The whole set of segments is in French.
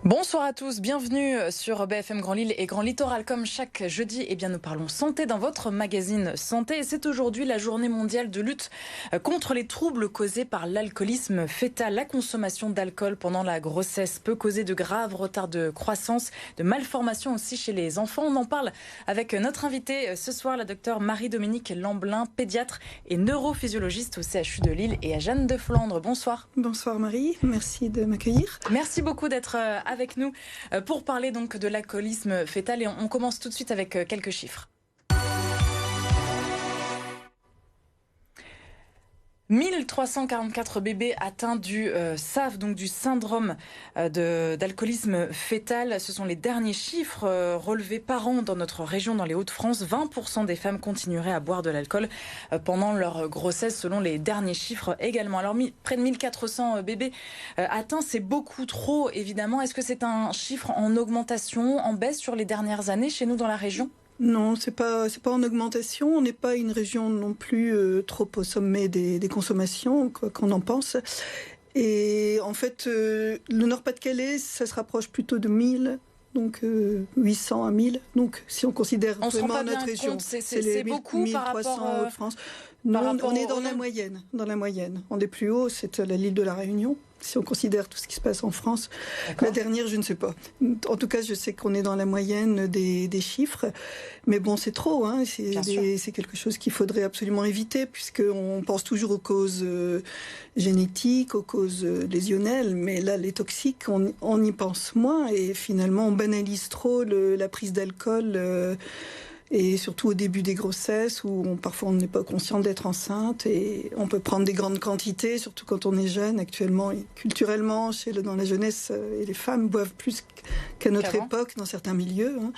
Bonsoir à tous, bienvenue sur BFM Grand Lille et Grand Littoral. Comme chaque jeudi, nous parlons santé dans votre magazine Santé. Et c'est aujourd'hui la journée mondiale de lutte contre les troubles causés par l'alcoolisme fœtal. La consommation d'alcool pendant la grossesse peut causer de graves retards de croissance, de malformations aussi chez les enfants. On en parle avec notre invitée ce soir, la docteure Marie-Dominique Lamblin, pédiatre et neurophysiologiste au CHU de Lille, et à Jeanne de Flandre. Bonsoir. Bonsoir Marie, merci de m'accueillir. Merci beaucoup d'être avec nous pour parler donc de l'alcoolisme fœtal, et on commence tout de suite avec quelques chiffres. 1344 bébés atteints du SAF, donc du syndrome d'alcoolisme fœtal. Ce sont les derniers chiffres relevés par an dans notre région, dans les Hauts-de-France. 20% des femmes continueraient à boire de l'alcool pendant leur grossesse, selon les derniers chiffres également. Alors, près de 1400 bébés atteints, c'est beaucoup trop, évidemment. Est-ce que c'est un chiffre en augmentation, en baisse sur les dernières années chez nous dans la région ? Non, c'est pas en augmentation. On n'est pas une région non plus trop au sommet des consommations, quoi qu'on en pense. Et en fait, le Nord-Pas-de-Calais, ça se rapproche plutôt de 1000. Donc 800 à 1000. Donc si on considère vraiment notre région, c'est beaucoup 1300 par rapport en France. Non, on est dans la moyenne. On est plus haut, c'est l'île de la Réunion. Si on considère tout ce qui se passe en France. La dernière, je ne sais pas. En tout cas, je sais qu'on est dans la moyenne des chiffres. Mais bon, c'est trop. Hein. C'est quelque chose qu'il faudrait absolument éviter, puisqu'on pense toujours aux causes génétiques, aux causes lésionnelles. Mais là, les toxiques, on y pense moins. Et finalement, on banalise trop la prise d'alcool. Et surtout au début des grossesses, où parfois on n'est pas conscient d'être enceinte, et on peut prendre des grandes quantités, surtout quand on est jeune. Actuellement, et culturellement, dans la jeunesse, et les femmes boivent plus qu'à notre époque dans certains milieux. Hein.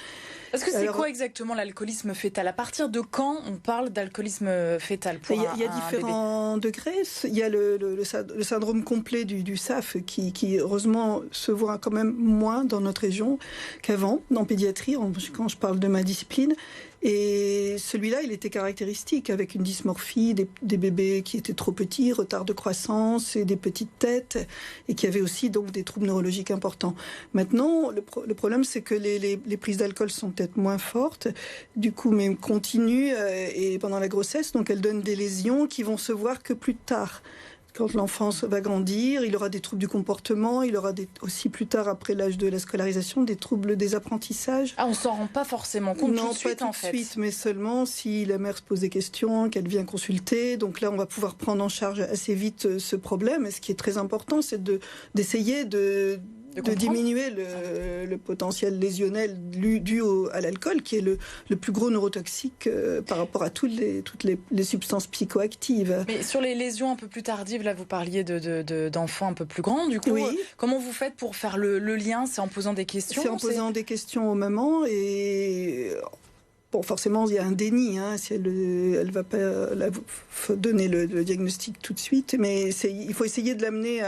Est-ce que c'est quoi exactement l'alcoolisme fœtal ? À partir de quand on parle d'alcoolisme fœtal pour Il y a différents degrés. Il y a le syndrome complet du SAF qui heureusement se voit quand même moins dans notre région qu'avant, en pédiatrie, quand je parle de ma discipline. Et celui-là, il était caractéristique, avec une dysmorphie, des bébés qui étaient trop petits, retard de croissance et des petites têtes, et qui avaient aussi donc des troubles neurologiques importants. Maintenant, le problème, c'est que les prises d'alcool sont peut-être moins fortes, du coup, mais continuent et pendant la grossesse, donc elles donnent des lésions qui vont se voir que plus tard. Quand l'enfant va grandir, il aura des troubles du comportement, il aura aussi plus tard, après l'âge de la scolarisation, des troubles des apprentissages. Ah, on s'en rend pas forcément compte non, tout de suite, pas tout de suite, mais seulement si la mère se pose des questions, qu'elle vient consulter. Donc là, on va pouvoir prendre en charge assez vite ce problème. Et ce qui est très important, c'est d'essayer de diminuer le potentiel lésionnel dû à l'alcool, qui est le plus gros neurotoxique par rapport à toutes les substances psychoactives. Mais sur les lésions un peu plus tardives, là vous parliez d'enfants un peu plus grands, du coup, oui. Comment vous faites pour faire le lien ? C'est en posant des questions ? C'est en posant des questions aux mamans, et... Bon, forcément, il y a un déni. Hein, si elle va pas donner le diagnostic tout de suite, mais il faut essayer de l'amener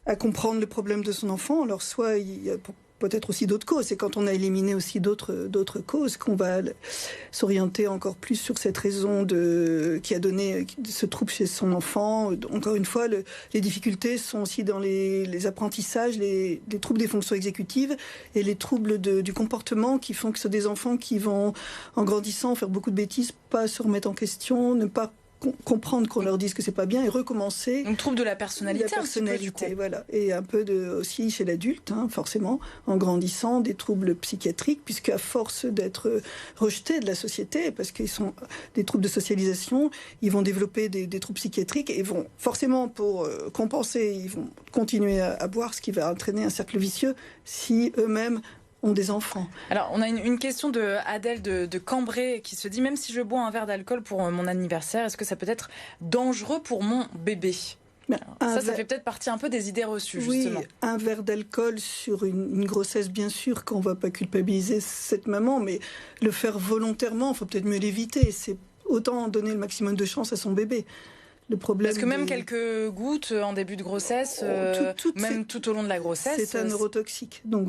à comprendre le problème de son enfant. Alors soit il y a peut-être aussi d'autres causes. C'est quand on a éliminé aussi d'autres causes qu'on va s'orienter encore plus sur cette raison qui a donné ce trouble chez son enfant. Encore une fois, les difficultés sont aussi dans les apprentissages, les troubles des fonctions exécutives et les troubles du comportement, qui font que ce sont des enfants qui vont, en grandissant, faire beaucoup de bêtises, pas se remettre en question, ne pas comprendre qu'on leur dise que c'est pas bien et recommencer. Donc trouble de la personnalité, voilà. Et un peu aussi chez l'adulte, hein, forcément, en grandissant, des troubles psychiatriques, puisque à force d'être rejetés de la société, parce qu'ils sont des troubles de socialisation, ils vont développer des troubles psychiatriques et vont forcément, pour compenser, ils vont continuer à boire, ce qui va entraîner un cercle vicieux si eux-mêmes ont des enfants. Alors, on a une question de Adèle de Cambrai qui se dit: même si je bois un verre d'alcool pour mon anniversaire, est-ce que ça peut être dangereux pour mon bébé ? Ça fait peut-être partie un peu des idées reçues, justement. Oui, un verre d'alcool sur une grossesse, bien sûr qu'on ne va pas culpabiliser cette maman, mais le faire volontairement, il faut peut-être mieux l'éviter. C'est autant donner le maximum de chance à son bébé. Le problème parce que même quelques gouttes en début de grossesse, même tout au long de la grossesse... C'est un neurotoxique. Donc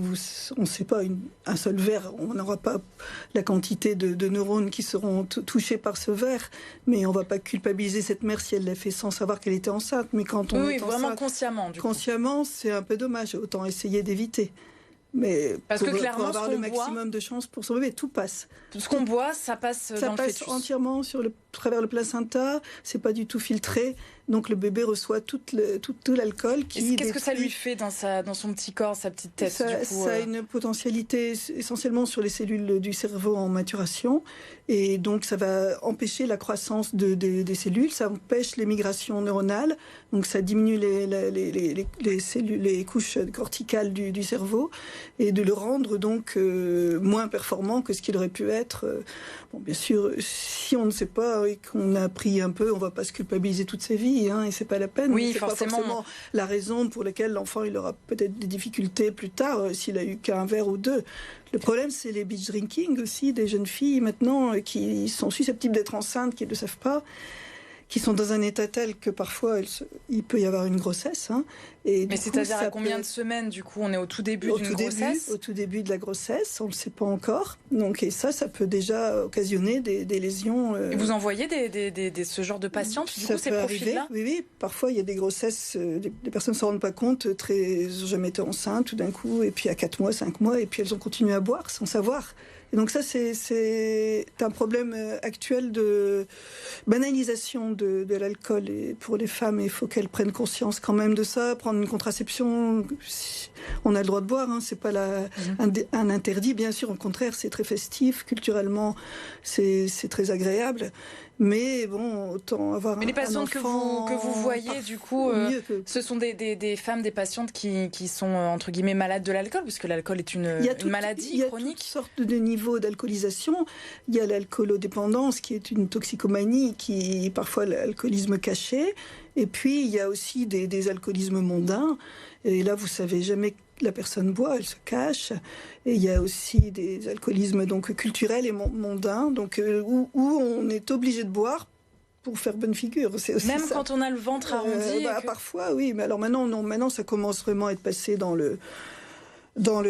on ne sait pas, un seul verre, on n'aura pas la quantité de neurones qui seront touchés par ce verre, mais on ne va pas culpabiliser cette mère si elle l'a fait sans savoir qu'elle était enceinte. Mais quand on est vraiment enceinte, consciemment. Consciemment, c'est un peu dommage. Autant essayer d'éviter. Mais parce que clairement, pour avoir le maximum de chances pour son bébé, tout passe. Ce qu'on boit, ça passe dans le fœtus. Ça passe entièrement travers le placenta, c'est pas du tout filtré, donc le bébé reçoit tout l'alcool qui... Qu'est-ce que ça lui fait dans son petit corps, sa petite tête ça a une potentialité essentiellement sur les cellules du cerveau en maturation, et donc ça va empêcher la croissance des cellules, ça empêche les migrations neuronales, donc ça diminue les cellules, les couches corticales du cerveau, et de le rendre donc moins performant que ce qu'il aurait pu être. Bon, bien sûr, si on ne sait pas et qu'on a appris un peu, on ne va pas se culpabiliser toute sa vie, et c'est pas la peine. Oui, c'est forcément. pas forcément la raison pour laquelle l'enfant il aura peut-être des difficultés plus tard s'il a eu qu'un verre ou deux. Le problème, c'est les binge drinking aussi, des jeunes filles maintenant qui sont susceptibles d'être enceintes, qui ne le savent pas, qui sont dans un état tel que parfois il peut y avoir une grossesse. Mais c'est-à-dire à combien de semaines, du coup? On est au tout début d'une grossesse? Au tout début de la grossesse, on ne le sait pas encore. Donc, et ça peut déjà occasionner des lésions. Et vous en voyez ce genre de patientes, du coup, ces profils-là? Oui. Parfois, il y a des grossesses, les personnes ne se rendent pas compte, elles n'ont jamais été enceintes tout d'un coup, et puis à 4 mois, 5 mois, et puis elles ont continué à boire sans savoir. Et donc ça, c'est un problème actuel de banalisation de l'alcool pour les femmes. Il faut qu'elles prennent conscience quand même de ça, prendre une contraception. On a le droit de boire, c'est pas un interdit, bien sûr. Au contraire, c'est très festif, culturellement, c'est très agréable. Mais bon, autant avoir Mais les patientes que vous voyez, du coup, ce sont des femmes, des patientes qui sont, entre guillemets, malades de l'alcool, puisque l'alcool est une maladie chronique. Il y a toutes sortes de niveaux d'alcoolisation. Il y a l'alcoolodépendance, qui est une toxicomanie, qui est parfois l'alcoolisme caché. Et puis, il y a aussi des alcoolismes mondains. Et là, vous savez jamais que la personne boit, elle se cache. Et il y a aussi des alcoolismes donc culturels et mondains, donc où on est obligé de boire pour faire bonne figure. C'est aussi même ça. Quand on a le ventre arrondi. Parfois, oui. Mais alors maintenant, ça commence vraiment à être passé dans le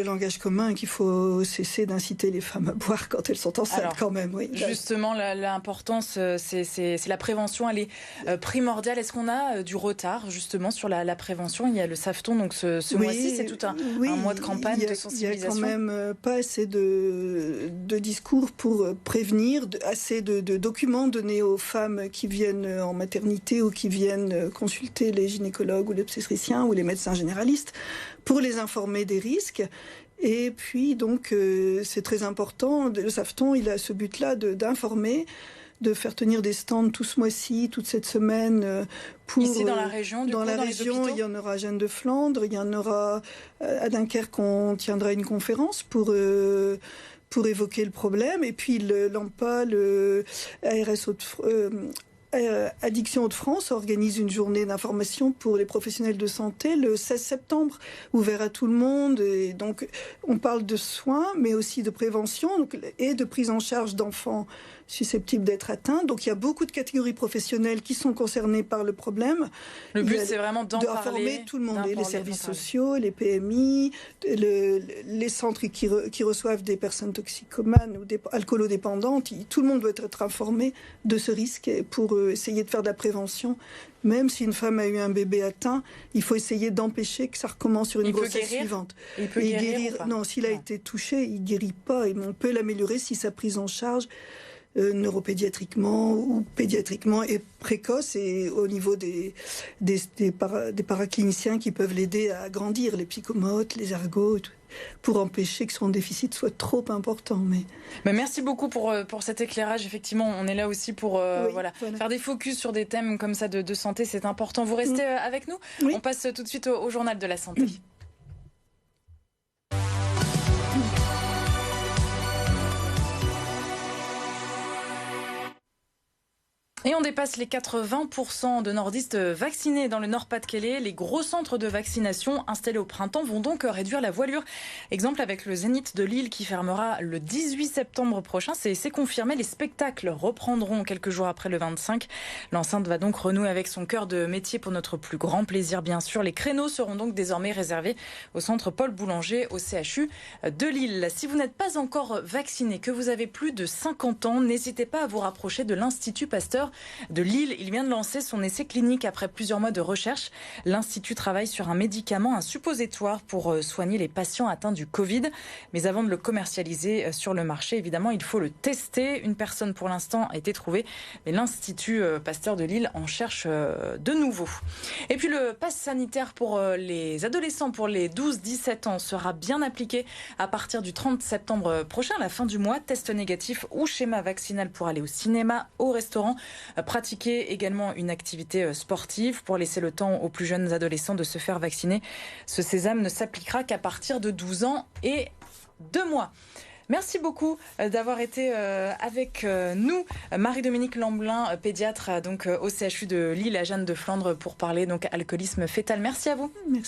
langage commun, qu'il faut cesser d'inciter les femmes à boire quand elles sont enceintes, quand même. Oui. Justement, l'importance, c'est la prévention, elle est primordiale. Est-ce qu'on a du retard, justement, sur la prévention? Il y a le SAFTON, donc ce mois-ci, c'est tout un mois de campagne de sensibilisation. Il n'y a quand même pas assez de discours pour prévenir, assez de documents donnés aux femmes qui viennent en maternité ou qui viennent consulter les gynécologues ou les obstétriciens ou les médecins généralistes pour les informer des risques. Et puis, donc, c'est très important. Le SAFTON, il a ce but-là d'informer, de faire tenir des stands tout ce mois-ci, toute cette semaine. Ici, dans la région, dans la région, il y en aura à Jeanne de Flandre, il y en aura à Dunkerque, on tiendra une conférence pour évoquer le problème. Et puis, l'AMPA, le ARS Addiction Hauts-de-France organise une journée d'information pour les professionnels de santé le 16 septembre, ouvert à tout le monde. Et donc, on parle de soins, mais aussi de prévention et de prise en charge d'enfants susceptibles d'être atteints. Donc, il y a beaucoup de catégories professionnelles qui sont concernées par le problème. Le but, c'est vraiment d'informer tout le monde, les services sociaux, les PMI, les centres qui reçoivent des personnes toxicomanes ou alcoolodépendantes. Tout le monde doit être informé de ce risque pour essayer de faire de la prévention. Même si une femme a eu un bébé atteint, il faut essayer d'empêcher que ça recommence sur une grossesse suivante. Il peut guérir ou pas? Non, s'il a été touché, il ne guérit pas. Et on peut l'améliorer si sa prise en charge neuropédiatriquement ou pédiatriquement est précoce, et au niveau des paracliniciens qui peuvent l'aider à grandir, les psychomotes, les ergots, pour empêcher que son déficit soit trop important. Mais merci beaucoup pour cet éclairage. Effectivement, on est là aussi pour faire des focus sur des thèmes comme ça de santé. C'est important. Vous restez avec nous. On passe tout de suite au journal de la santé. Et on dépasse les 80% de nordistes vaccinés dans le Nord-Pas-de-Calais. Les gros centres de vaccination installés au printemps vont donc réduire la voilure. Exemple avec le Zénith de Lille qui fermera le 18 septembre prochain. C'est confirmé. Les spectacles reprendront quelques jours après le 25. L'enceinte va donc renouer avec son cœur de métier pour notre plus grand plaisir, bien sûr. Les créneaux seront donc désormais réservés au centre Paul Boulanger, au CHU de Lille. Si vous n'êtes pas encore vacciné, que vous avez plus de 50 ans, n'hésitez pas à vous rapprocher de l'Institut Pasteur de Lille. Il vient de lancer son essai clinique après plusieurs mois de recherche. L'Institut travaille sur un médicament, un suppositoire pour soigner les patients atteints du Covid. Mais avant de le commercialiser sur le marché, évidemment, il faut le tester. Une personne pour l'instant a été trouvée, mais l'Institut Pasteur de Lille en cherche de nouveaux. Et puis le pass sanitaire pour les adolescents, pour les 12-17 ans, sera bien appliqué à partir du 30 septembre prochain, à la fin du mois. Test négatif ou schéma vaccinal pour aller au cinéma, au restaurant. Pratiquer également une activité sportive pour laisser le temps aux plus jeunes adolescents de se faire vacciner. Ce sésame ne s'appliquera qu'à partir de 12 ans et 2 mois. Merci beaucoup d'avoir été avec nous. Marie-Dominique Lamblin, pédiatre donc au CHU de Lille à Jeanne de Flandre pour parler donc alcoolisme fœtal. Merci à vous. Merci.